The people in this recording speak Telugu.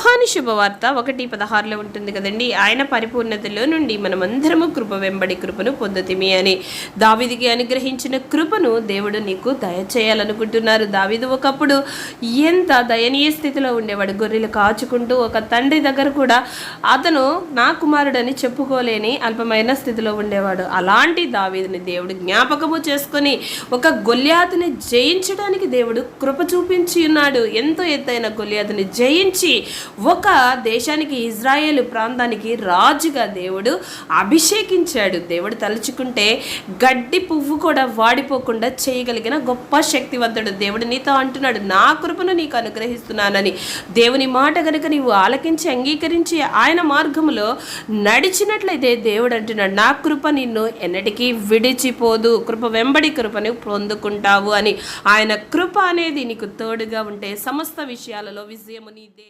యోహాను శుభవార్త 1:16 ఉంటుంది కదండి, ఆయన పరిపూర్ణతలో నుండి మనమందరము కృప వెంబడి కృపను పొందుతిమి అని. దావీదుకి అనుగ్రహించిన కృపను దేవుడు నీకు దయచేయాలనుకుంటున్నారు. దావీదు ఒకప్పుడు ఎంత దయనీయ స్థితిలో ఉండేవాడు. గొర్రెలు కాచుకుంటూ ఒక తండ్రి దగ్గర కూడా అతను నా కుమారుడని చెప్పుకోలేని అల్పమైన స్థితిలో ఉండేవాడు. అలాంటి దావీదుని దేవుడు జ్ఞాపకము చేసుకొని ఒక గొల్యాతుని జయించడానికి దేవుడు కృప చూపించి ఉన్నాడు. ఎంతో ఎత్తైన గొల్యాతుని జయించి ఒక దేశానికి, ఇజ్రాయేలు ప్రాంతానికి రాజుగా దేవుడు అభిషేకించాడు. దేవుడు తలుచుకుంటే గడ్డి పువ్వు కూడా వాడిపోకుండా చేయగలిగిన గొప్ప శక్తివంతుడు. దేవుడు నీతో అంటున్నాడు, నా కృపను నీకు అనుగ్రహిస్తున్నానని. దేవుని మాట కనుక నీవు ఆలకించి అంగీకరించి ఆయన మార్గములో నడిచినట్లయితే దేవుడు అంటున్నాడు, నా కృప నిన్ను ఎన్నటికీ విడిచిపోదు, కృప వెంబడి కృపను పొందుకుంటావు అని. ఆయన కృప అనేది నీకు తోడుగా ఉంటే సమస్త విషయాలలో విజయము నీదే.